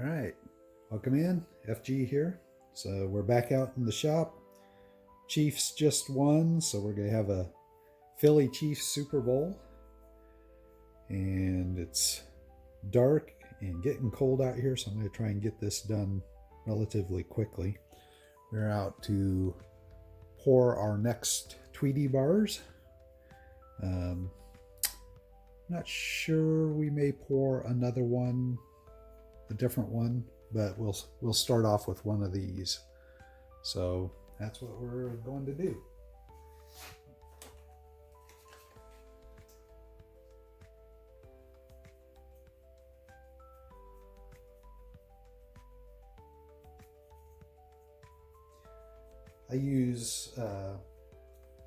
All right, welcome in. FG here. So we're back out in the shop. Chiefs just won, so we're going to have a Philly Chiefs Super Bowl. And it's dark and getting cold out here, so I'm going to try and get this done relatively quickly. We're out to pour our next Tweety bars. Not sure, we may pour another one, a different one, but we'll start off with one of these. So that's what we're going to do.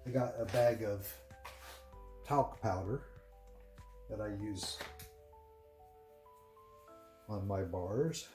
I got a bag of talc powder that I use on my bars.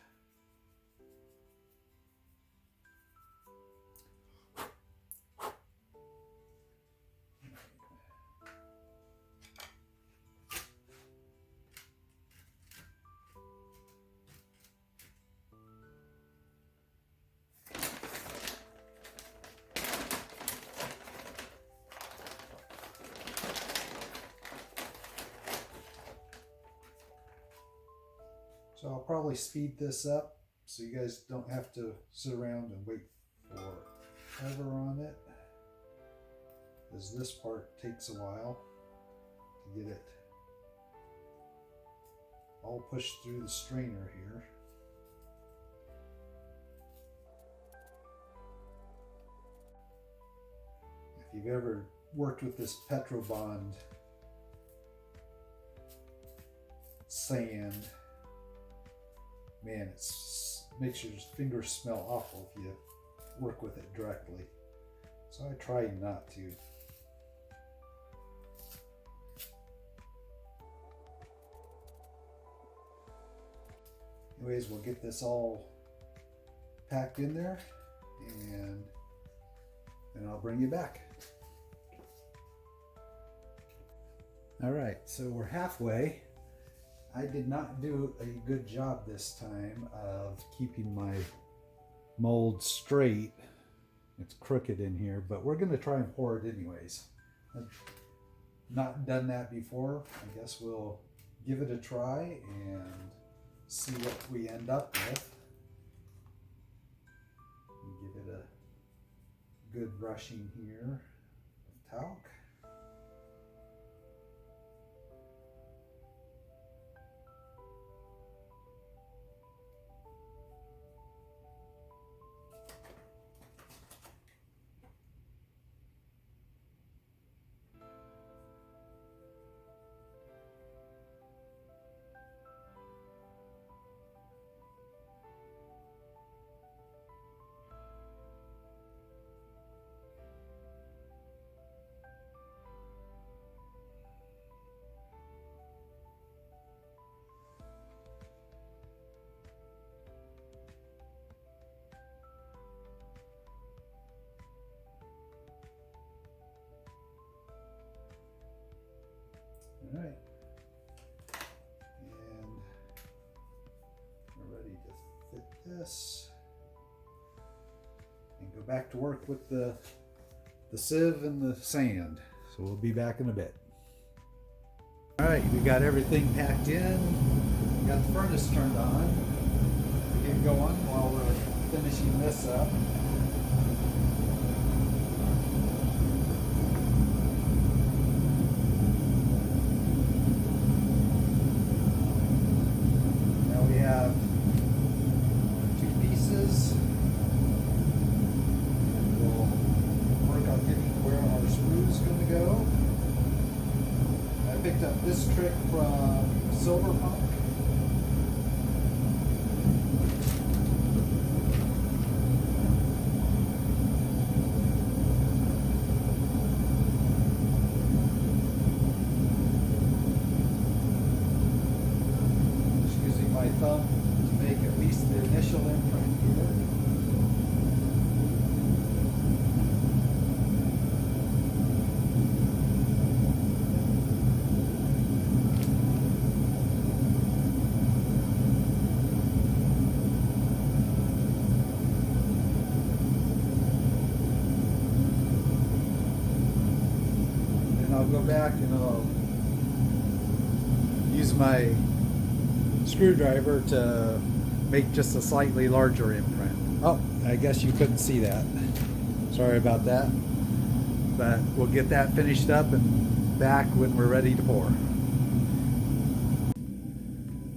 So I'll probably speed this up so you guys don't have to sit around and wait forever on it, because this part takes a while to get it all pushed through the strainer here. If you've ever worked with this Petrobond sand, man, it makes your fingers smell awful if you work with it directly. So I try not to. Anyways, we'll get this all packed in there and then I'll bring you back. All right, so we're halfway. I did not do a good job this time of keeping my mold straight. It's crooked in here, but we're going to try and pour it anyways. I've not done that before. I guess we'll give it a try and see what we end up with. Give it a good brushing here of talc. All right, and we're ready to fit this and go back to work with the sieve and the sand. So we'll be back in a bit. All right, we got everything packed in. We got the furnace turned on to get going while we're finishing this up. Have two pieces. We'll work on getting where our screw is going to go. I picked up this trick from Silver Punk. Thumb to make at least the initial imprint here. back and I'll use my screwdriver to make just a slightly larger imprint. Oh, I guess you couldn't see that. Sorry about that. But we'll get that finished up and back when we're ready to pour.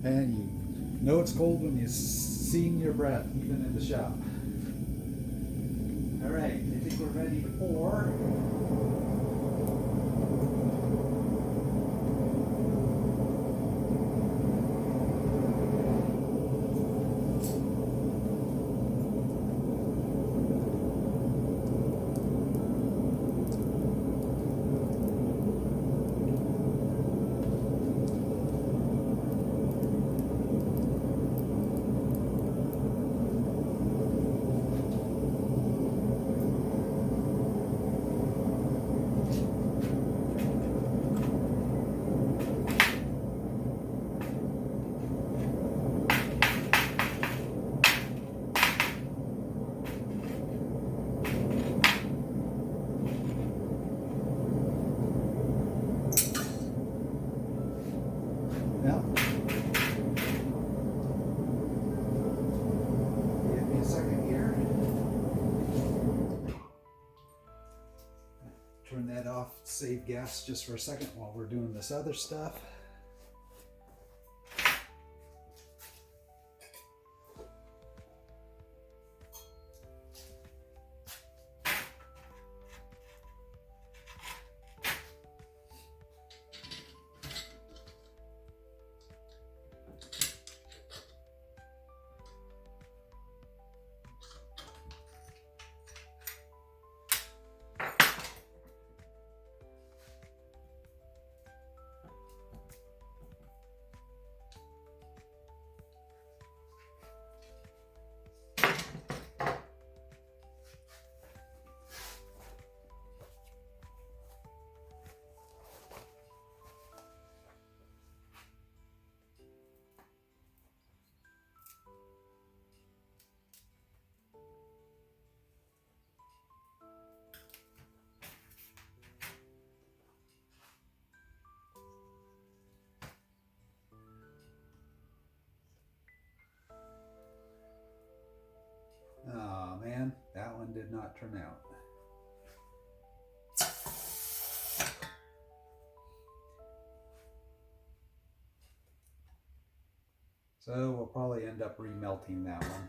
And you know it's cold when you've seen your breath, even in the shop. All right, I think we're ready to pour. Now, give me a second here. Turn that off, save gas just for a second while we're doing this other stuff. Oh man, that one did not turn out. So we'll probably end up remelting that one.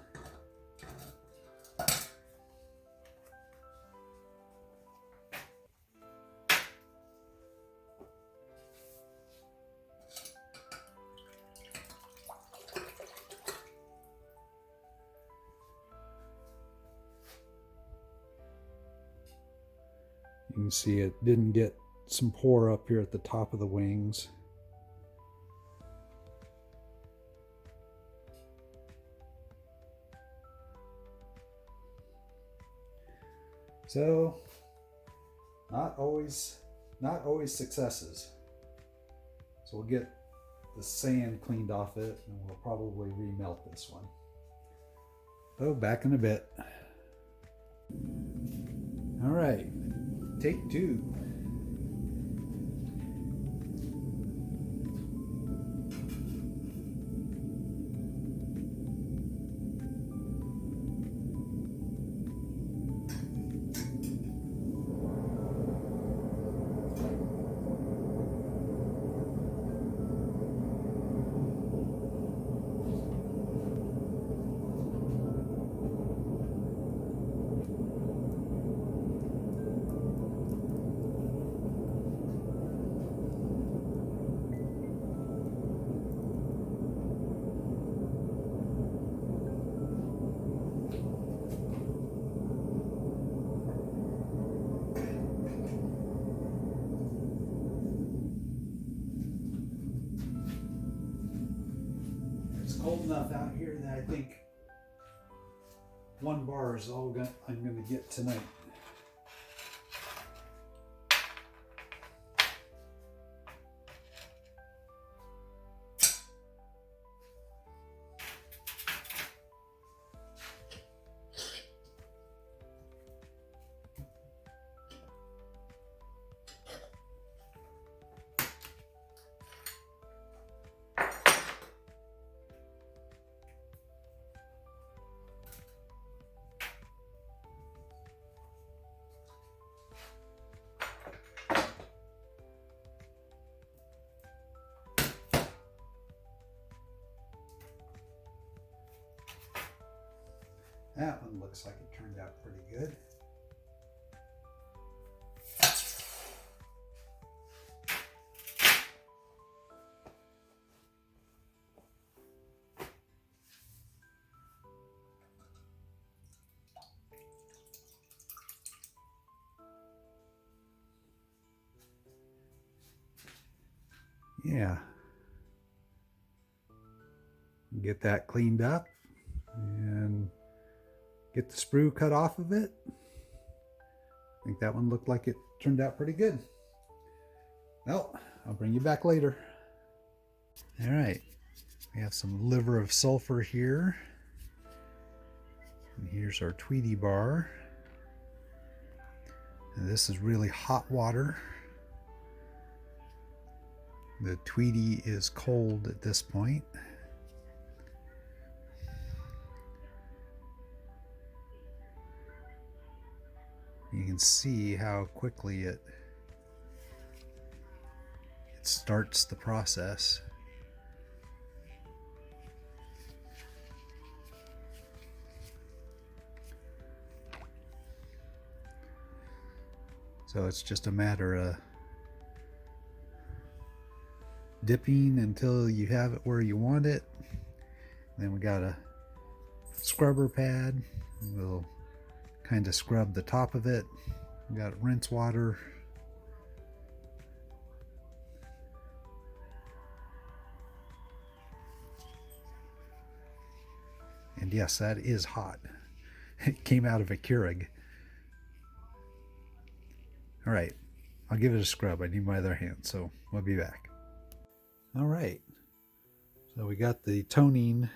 You can see it didn't get some pour up here at the top of the wings. So, not always successes. So we'll get the sand cleaned off it and we'll probably remelt this one. Oh, back in a bit. All right. Take two. Cold enough out here that I think one bar is all I'm going to get tonight. That one looks like it turned out pretty good. Yeah. Get that cleaned up and get the sprue cut off of it. I think that one looked like it turned out pretty good. Well, I'll bring you back later. All right, we have some liver of sulfur here. And here's our Tweety bar. And this is really hot water. The Tweety is cold at this point. You can see how quickly it starts the process. So it's just a matter of dipping until you have it where you want it. And then we got a scrubber pad. We'll kind of scrub the top of it. We got rinse water. And yes, that is hot. It came out of a Keurig. All right, I'll give it a scrub. I need my other hand, so we'll be back. All right, so we got the toning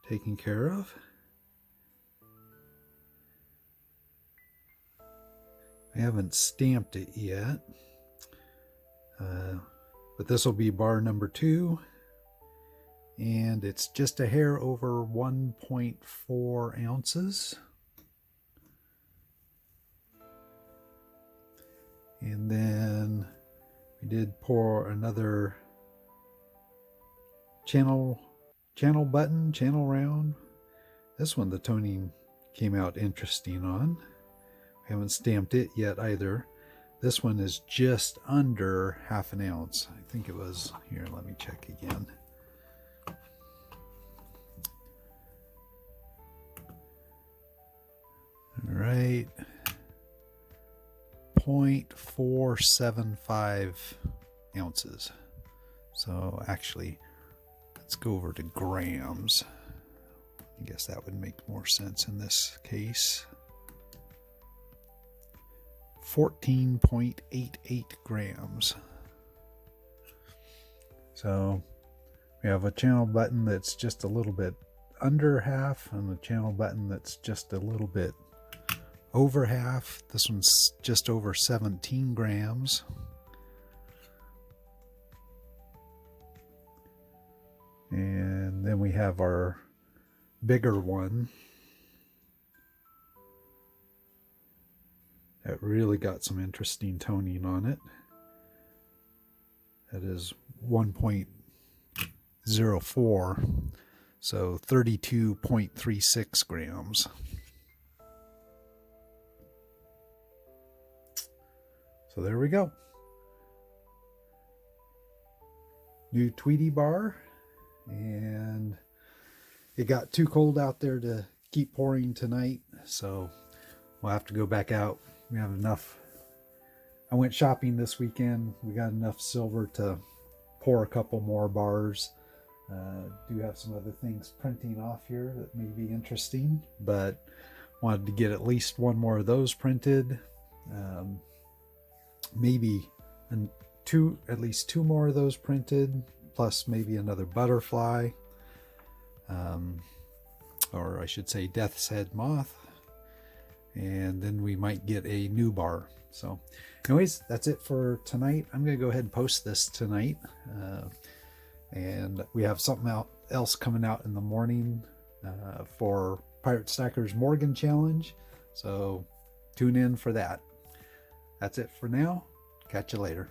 taken care of. I haven't stamped it yet, but this will be bar number 2, and it's just a hair over 1.4 ounces. And then we did pour another channel button, channel round. This one the toning came out interesting on. I haven't stamped it yet either. This one is just under half an ounce. I think it was, here, let me check again. All right. 0.475 ounces. So actually, let's go over to grams. I guess that would make more sense in this case. 14.88 grams. So we have a channel button that's just a little bit under half, and a channel button that's just a little bit over half. This one's just over 17 grams. And then we have our bigger one that really got some interesting toning on it. That is 1.04, so 32.36 grams. So there we go. New Tweety bar, and it got too cold out there to keep pouring tonight, so we'll have to go back out. We have enough. I went shopping this weekend. We got enough silver to pour a couple more bars. Do have some other things printing off here that may be interesting, but wanted to get at least one more of those printed. Maybe at least two more of those printed, plus maybe another butterfly, or I should say death's head moth, and then we might get a new bar. So anyways, that's it for tonight. I'm gonna go ahead and post this tonight, and we have something else coming out in the morning for Pirate Stacker's Morgan Challenge, so tune in for that. That's it for now. Catch you later.